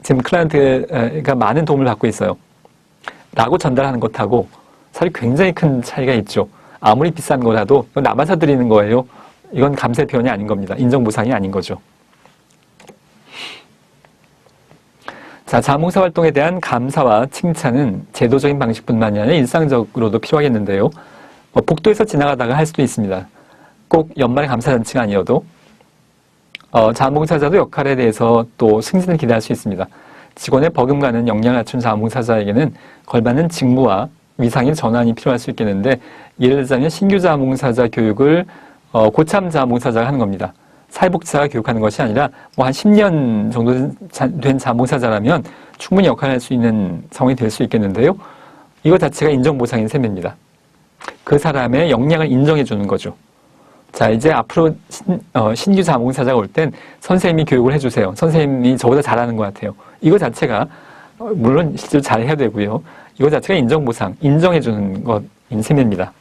지금 클라이언트가 많은 도움을 받고 있어요. 라고 전달하는 것하고 사실 굉장히 큰 차이가 있죠. 아무리 비싼 거라도 이건 남아서 드리는 거예요. 이건 감사의 표현이 아닌 겁니다. 인정보상이 아닌 거죠. 자, 자원봉사 활동에 대한 감사와 칭찬은 제도적인 방식뿐만이 아니라 일상적으로도 필요하겠는데요. 복도에서 지나가다가 할 수도 있습니다. 꼭 연말의 감사잔치가 아니어도 자원봉사자도 역할에 대해서 또 승진을 기대할 수 있습니다. 직원의 버금가는 역량을 갖춘 자원봉사자에게는 걸맞는 직무와 위상의 전환이 필요할 수 있겠는데 예를 들자면 신규 자원봉사자 교육을 고참 자원봉사자가 하는 겁니다. 사회복지사가 교육하는 것이 아니라 뭐 한 10년 정도 된 자원봉사자라면 충분히 역할을 할 수 있는 상황이 될 수 있겠는데요. 이거 자체가 인정보상인 셈입니다. 그 사람의 역량을 인정해 주는 거죠. 자, 이제 앞으로 신규 자원봉사자가 올 땐 선생님이 교육을 해주세요. 선생님이 저보다 잘하는 것 같아요. 이거 자체가 물론 실제로 잘해야 되고요. 이거 자체가 인정보상, 인정해 주는 것인 셈입니다.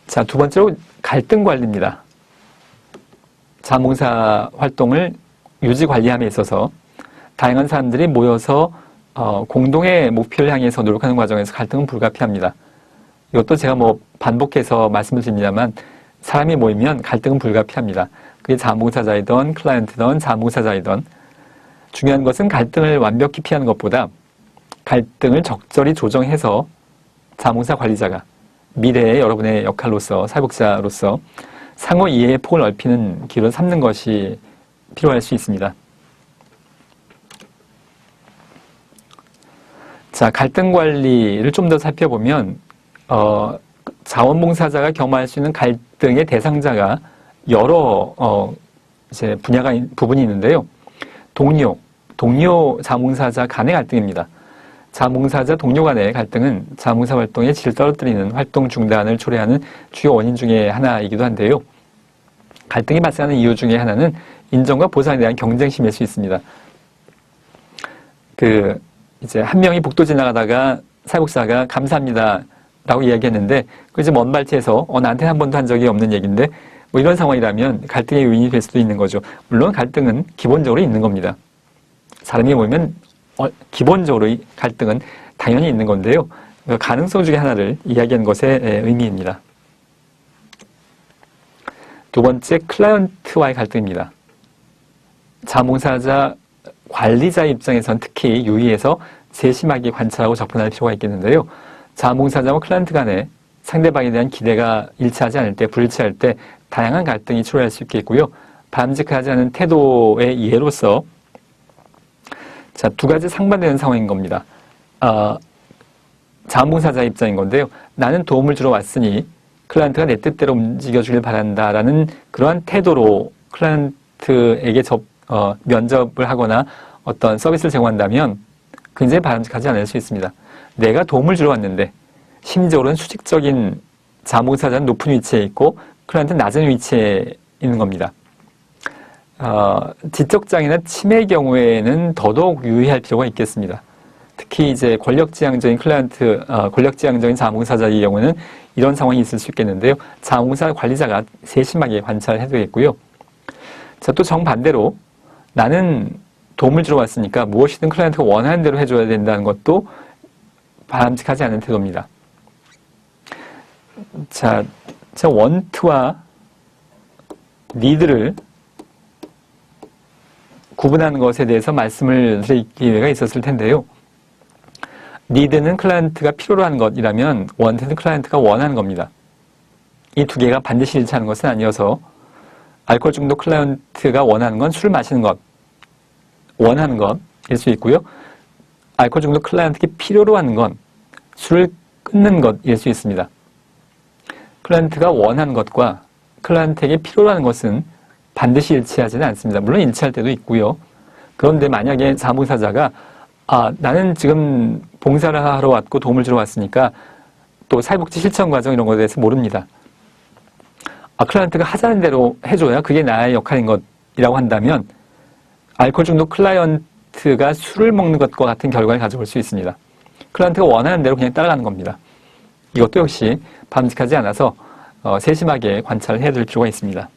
자, 두 번째로 갈등 관리입니다. 자원봉사 활동을 유지 관리함에 있어서 다양한 사람들이 모여서 공동의 목표를 향해서 노력하는 과정에서 갈등은 불가피합니다. 이것도 제가 뭐 반복해서 말씀을 드립니다만 사람이 모이면 갈등은 불가피합니다. 그게 자원봉사자이든 클라이언트든 자원봉사자이든 중요한 것은 갈등을 완벽히 피하는 것보다 갈등을 적절히 조정해서 자원봉사 관리자가 미래의 여러분의 역할로서 사회복지자로서 상호 이해의 폭을 넓히는 길을 삼는 것이 필요할 수 있습니다. 자, 갈등 관리를 좀 더 살펴보면 자원봉사자가 겸할 수 있는 갈등의 대상자가 여러 이제 부분이 있는데요. 동료 자원봉사자 간의 갈등입니다. 자원봉사자 동료 간의 갈등은 자원봉사 활동의 질을 떨어뜨리는 활동 중단을 초래하는 주요 원인 중에 하나이기도 한데요. 갈등이 발생하는 이유 중에 하나는 인정과 보상에 대한 경쟁심일 수 있습니다. 이제 한 명이 복도 지나가다가 사회복지사가 감사합니다 라고 이야기했는데 그 이제 먼 발치에서 나한테는 한 번도 한 적이 없는 얘기인데 뭐 이런 상황이라면 갈등의 요인이 될 수도 있는 거죠. 물론 갈등은 기본적으로 있는 겁니다. 사람이 모이면 기본적으로 갈등은 당연히 있는 건데요. 가능성 중에 하나를 이야기하는 것의 의미입니다. 두 번째, 클라이언트와의 갈등입니다. 자원봉사자 관리자 입장에선 특히 유의해서 세심하게 관찰하고 접근할 필요가 있겠는데요. 자원봉사자와 클라이언트 간에 상대방에 대한 기대가 일치하지 않을 때, 불일치할 때 다양한 갈등이 초래할 수 있겠고요. 바람직하지 않은 태도의 예로서 자, 두 가지 상반되는 상황인 겁니다. 자원봉사자 입장인 건데요. 나는 도움을 주러 왔으니 클라이언트가 내 뜻대로 움직여주길 바란다라는 그러한 태도로 클라이언트에게 면접을 하거나 어떤 서비스를 제공한다면 굉장히 바람직하지 않을 수 있습니다. 내가 도움을 주러 왔는데 심리적으로는 수직적인 자원봉사자는 높은 위치에 있고 클라이언트는 낮은 위치에 있는 겁니다. 지적장애나 치매의 경우에는 더더욱 유의할 필요가 있겠습니다. 특히 이제 권력지향적인 권력지향적인 자원봉사자의 경우는 이런 상황이 있을 수 있겠는데요. 자원봉사 관리자가 세심하게 관찰을 해야 되겠고요. 자, 또 정반대로 나는 도움을 주러 왔으니까 무엇이든 클라이언트가 원하는 대로 해줘야 된다는 것도 바람직하지 않은 태도입니다. 자, 원트와 니드를 구분하는 것에 대해서 말씀을 드릴 기회가 있었을 텐데요. 니드는 클라이언트가 필요로 하는 것이라면 원트는 클라이언트가 원하는 겁니다. 이 두 개가 반드시 일치하는 것은 아니어서 알코올 중독 클라이언트가 원하는 건 술을 마시는 것, 원하는 것일 수 있고요. 알코올 중독 클라이언트에게 필요로 하는 건 술을 끊는 것일 수 있습니다. 클라이언트가 원하는 것과 클라이언트에게 필요로 하는 것은 반드시 일치하지는 않습니다. 물론 일치할 때도 있고요. 그런데 만약에 자원봉사자가 나는 지금 봉사를 하러 왔고 도움을 주러 왔으니까 또 사회복지 실천 과정 이런 것에 대해서 모릅니다. 클라이언트가 하자는 대로 해줘야 그게 나의 역할인 것이라고 한다면 알코올 중독 클라이언트가 술을 먹는 것과 같은 결과를 가져올 수 있습니다. 클라이언트가 원하는 대로 그냥 따라가는 겁니다. 이것도 역시 바람직하지 않아서 세심하게 관찰을 해야 될 필요가 있습니다.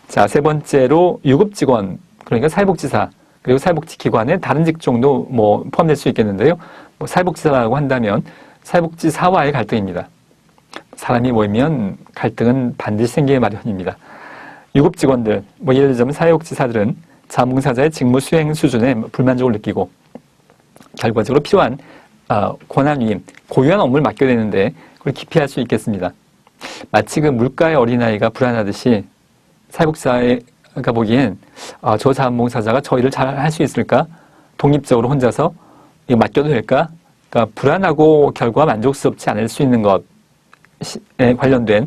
자, 세 번째로 유급직원, 그러니까 사회복지사, 그리고 사회복지기관의 다른 직종도 포함될 수 있겠는데요. 사회복지사라고 한다면 사회복지사와의 갈등입니다. 사람이 모이면 갈등은 반드시 생기기 마련입니다. 유급직원들, 예를 들자면 사회복지사들은 자원봉사자의 직무 수행 수준에 불만족을 느끼고 결과적으로 필요한 권한위임, 고유한 업무를 맡겨야 되는데 그걸 기피할 수 있겠습니다. 마치 그 물가의 어린아이가 불안하듯이 사회복지사가 보기엔 저 자원봉사자가 저 일을 잘 할 수 있을까? 독립적으로 혼자서 이거 맡겨도 될까? 그러니까 불안하고 결과가 만족스럽지 않을 수 있는 것에 관련된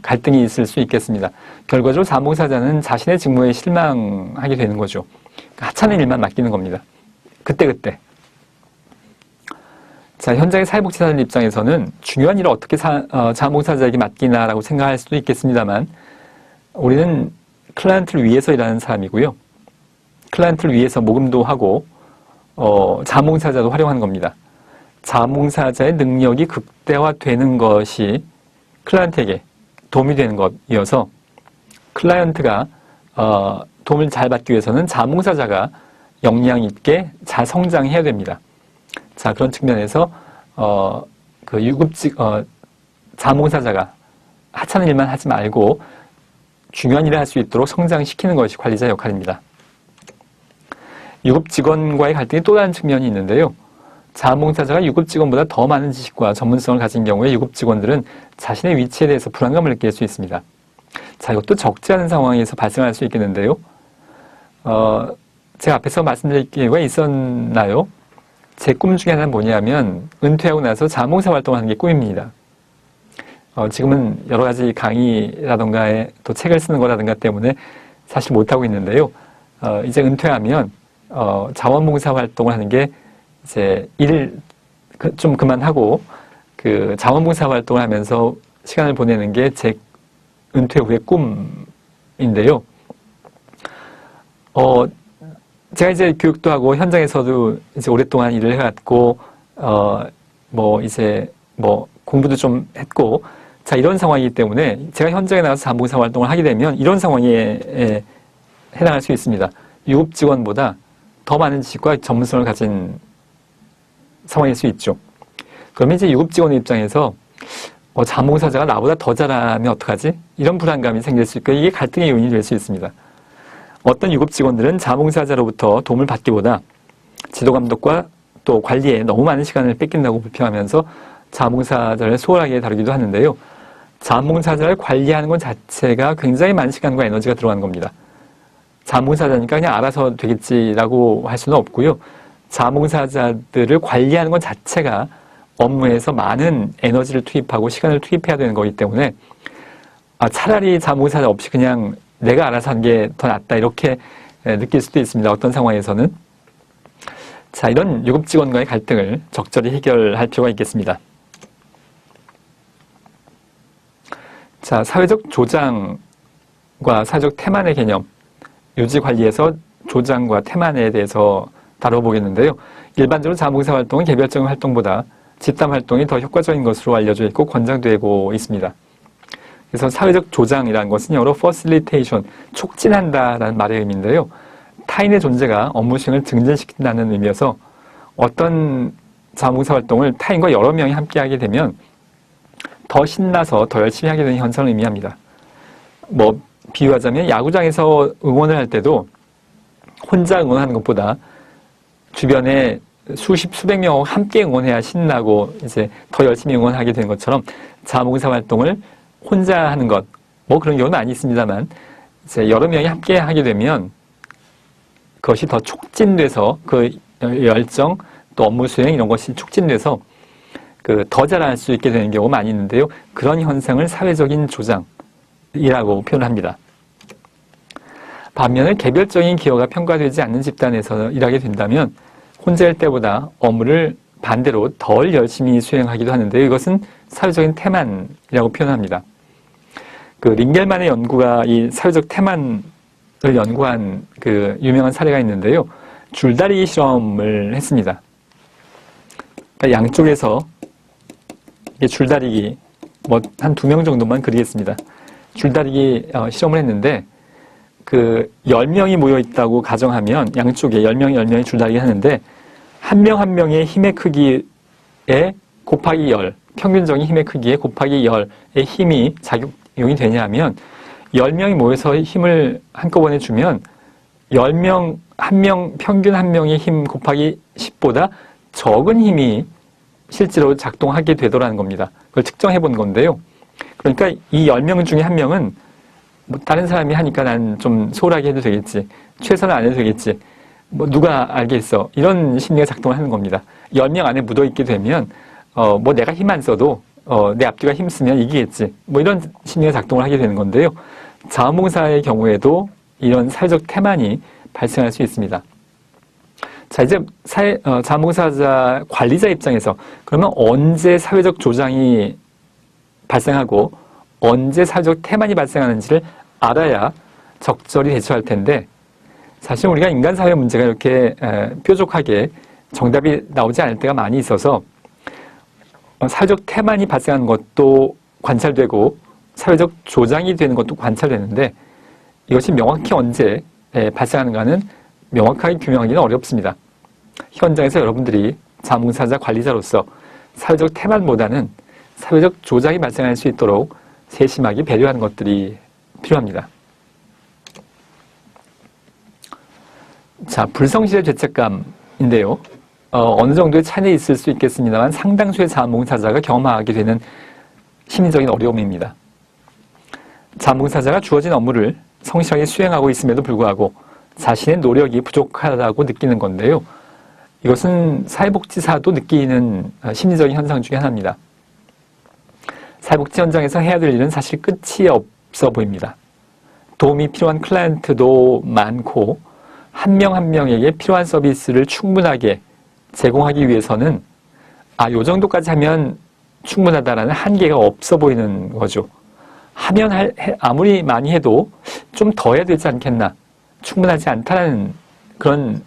갈등이 있을 수 있겠습니다. 결과적으로 자원봉사자는 자신의 직무에 실망하게 되는 거죠. 그러니까 하찮은 일만 맡기는 겁니다. 그때그때. 자, 현장의 사회복지사들 입장에서는 중요한 일을 어떻게 자원봉사자에게 맡기나라고 생각할 수도 있겠습니다만 우리는 클라이언트를 위해서 일하는 사람이고요. 클라이언트를 위해서 모금도 하고 자원봉사자도 활용하는 겁니다. 자원봉사자의 능력이 극대화되는 것이 클라이언트에게 도움이 되는 것이어서 클라이언트가 도움을 잘 받기 위해서는 자원봉사자가 역량 있게 잘 성장해야 됩니다. 자, 그런 측면에서 자원봉사자가 하찮은 일만 하지 말고 중요한 일을 할 수 있도록 성장시키는 것이 관리자의 역할입니다. 유급직원과의 갈등이 또 다른 측면이 있는데요. 자원봉사자가 유급직원보다 더 많은 지식과 전문성을 가진 경우에 유급직원들은 자신의 위치에 대해서 불안감을 느낄 수 있습니다. 자, 이것도 적지 않은 상황에서 발생할 수 있겠는데요. 제가 앞에서 말씀드릴 기회가 있었나요? 제 꿈 중에 하나는 뭐냐면 은퇴하고 나서 자원봉사 활동을 하는 게 꿈입니다. 지금은 여러 가지 강의라든가 또 책을 쓰는 거라든가 때문에 사실 못하고 있는데요. 이제 은퇴하면 자원봉사 활동을 하는 게 이제 일을 좀 그만하고 그 자원봉사 활동을 하면서 시간을 보내는 게 제 은퇴 후의 꿈인데요. 제가 이제 교육도 하고 현장에서도 이제 오랫동안 일을 해왔고 공부도 좀 했고 자, 이런 상황이기 때문에 제가 현장에 나가서 자원봉사 활동을 하게 되면 이런 상황에 해당할 수 있습니다. 유급직원보다 더 많은 지식과 전문성을 가진 상황일 수 있죠. 그러면 이제 유급직원의 입장에서 자원봉사자가 나보다 더 잘하면 어떡하지? 이런 불안감이 생길 수 있고 이게 갈등의 요인이 될 수 있습니다. 어떤 유급직원들은 자원봉사자로부터 도움을 받기보다 지도감독과 또 관리에 너무 많은 시간을 뺏긴다고 불평하면서 자원봉사자를 소홀하게 다루기도 하는데요. 자원봉사자를 관리하는 것 자체가 굉장히 많은 시간과 에너지가 들어가는 겁니다. 자원봉사자니까 그냥 알아서 되겠지라고 할 수는 없고요. 자원봉사자들을 관리하는 것 자체가 업무에서 많은 에너지를 투입하고 시간을 투입해야 되는 거기 때문에 차라리 자원봉사자 없이 그냥 내가 알아서 하는 게 더 낫다 이렇게 느낄 수도 있습니다. 어떤 상황에서는. 자, 이런 유급직원과의 갈등을 적절히 해결할 필요가 있겠습니다. 자, 사회적 조장과 사회적 태만의 개념, 유지관리에서 조장과 태만에 대해서 다뤄보겠는데요. 일반적으로 자원봉사 활동은 개별적인 활동보다 집단 활동이 더 효과적인 것으로 알려져 있고 권장되고 있습니다. 그래서 사회적 조장이라는 것은 영어로 facilitation, 촉진한다라는 말의 의미인데요. 타인의 존재가 업무 수행을 증진시킨다는 의미여서 어떤 자원봉사 활동을 타인과 여러 명이 함께 하게 되면 더 신나서 더 열심히 하게 되는 현상을 의미합니다. 뭐 비유하자면 야구장에서 응원을 할 때도 혼자 응원하는 것보다 주변에 수백 명 함께 응원해야 신나고 이제 더 열심히 응원하게 되는 것처럼 자원봉사 활동을 혼자 하는 것, 뭐 그런 경우는 많이 있습니다만 이제 여러 명이 함께 하게 되면 그것이 더 촉진돼서 그 열정 또 업무 수행 이런 것이 촉진돼서 더 잘할 수 있게 되는 경우가 많이 있는데요. 그런 현상을 사회적인 조장이라고 표현합니다. 반면에 개별적인 기여가 평가되지 않는 집단에서 일하게 된다면 혼자일 때보다 업무를 반대로 덜 열심히 수행하기도 하는데 이것은 사회적인 태만이라고 표현합니다. 링겔만의 연구가 이 사회적 태만을 연구한 유명한 사례가 있는데요. 줄다리기 실험을 했습니다. 그러니까 양쪽에서 줄다리기 한 2명 정도만 그리겠습니다. 줄다리기 실험을 했는데 10명이 모여 있다고 가정하면 양쪽에 10명이 줄다리기 하는데 한 명 한 명의 힘의 크기에 곱하기 10, 평균적인 힘의 크기에 곱하기 10의 힘이 작용이 되냐면 10명이 모여서 힘을 한꺼번에 주면 10명, 평균 한 명의 힘 곱하기 10보다 적은 힘이 실제로 작동하게 되더라는 겁니다. 그걸 측정해 본 건데요. 그러니까 이 10명 중에 한 명은 다른 사람이 하니까 난 좀 소홀하게 해도 되겠지. 최선을 안 해도 되겠지. 누가 알겠어. 이런 심리가 작동을 하는 겁니다. 10명 안에 묻어있게 되면, 내가 힘 안 써도, 내 앞뒤가 힘 쓰면 이기겠지. 이런 심리가 작동을 하게 되는 건데요. 자원봉사의 경우에도 이런 사회적 태만이 발생할 수 있습니다. 자, 이제 자원봉사자 관리자 입장에서 그러면 언제 사회적 조장이 발생하고 언제 사회적 태만이 발생하는지를 알아야 적절히 대처할 텐데 사실 우리가 인간사회 문제가 이렇게 뾰족하게 정답이 나오지 않을 때가 많이 있어서 사회적 태만이 발생하는 것도 관찰되고 사회적 조장이 되는 것도 관찰되는데 이것이 명확히 언제 발생하는가는 명확하게 규명하기는 어렵습니다. 현장에서 여러분들이 자원봉사자 관리자로서 사회적 태만보다는 사회적 조장이 발생할 수 있도록 세심하게 배려하는 것들이 필요합니다. 자, 불성실의 죄책감인데요. 어느 정도의 차이는 있을 수 있겠습니다만 상당수의 자원봉사자가 경험하게 되는 심리적인 어려움입니다. 자원봉사자가 주어진 업무를 성실하게 수행하고 있음에도 불구하고 자신의 노력이 부족하다고 느끼는 건데요. 이것은 사회복지사도 느끼는 심리적인 현상 중에 하나입니다. 사회복지 현장에서 해야 될 일은 사실 끝이 없어 보입니다. 도움이 필요한 클라이언트도 많고 한 명 한 명에게 필요한 서비스를 충분하게 제공하기 위해서는 요 정도까지 하면 충분하다라는 한계가 없어 보이는 거죠. 아무리 많이 해도 좀 더 해야 되지 않겠나, 충분하지 않다는 그런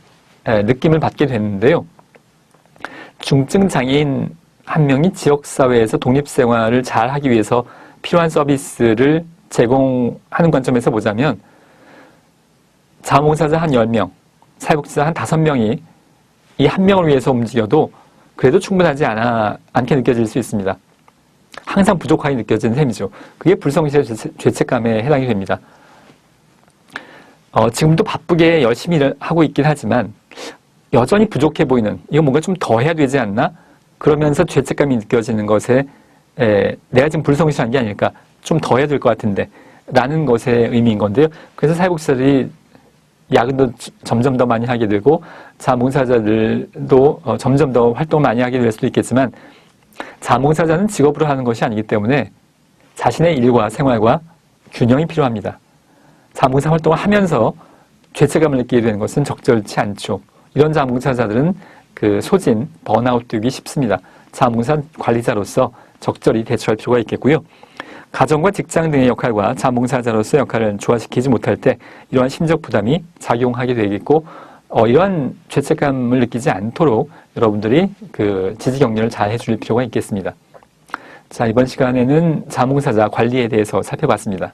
느낌을 받게 되는데요. 중증 장애인 한 명이 지역사회에서 독립생활을 잘 하기 위해서 필요한 서비스를 제공하는 관점에서 보자면 자원봉사자 한 10명, 사회복지사 한 5명이 이 한 명을 위해서 움직여도 그래도 충분하지 않게 느껴질 수 있습니다. 항상 부족하게 느껴지는 셈이죠. 그게 불성실의 죄책감에 해당이 됩니다. 지금도 바쁘게 열심히 하고 있긴 하지만 여전히 부족해 보이는, 이거 뭔가 좀 더 해야 되지 않나? 그러면서 죄책감이 느껴지는 것에 내가 지금 불성실한 게 아닐까, 좀 더 해야 될 것 같은데 라는 것의 의미인 건데요. 그래서 사회복지사들이 야근도 점점 더 많이 하게 되고 자원봉사자들도 점점 더 활동을 많이 하게 될 수도 있겠지만 자원봉사자는 직업으로 하는 것이 아니기 때문에 자신의 일과 생활과 균형이 필요합니다. 자원봉사 활동을 하면서 죄책감을 느끼게 되는 것은 적절치 않죠. 이런 자원봉사자들은 소진, 번아웃 되기 쉽습니다. 자원봉사 관리자로서 적절히 대처할 필요가 있겠고요. 가정과 직장 등의 역할과 자원봉사자로서의 역할을 조화시키지 못할 때 이러한 심적 부담이 작용하게 되겠고 이러한 죄책감을 느끼지 않도록 여러분들이 지지 격려를 잘 해줄 필요가 있겠습니다. 자, 이번 시간에는 자원봉사자 관리에 대해서 살펴봤습니다.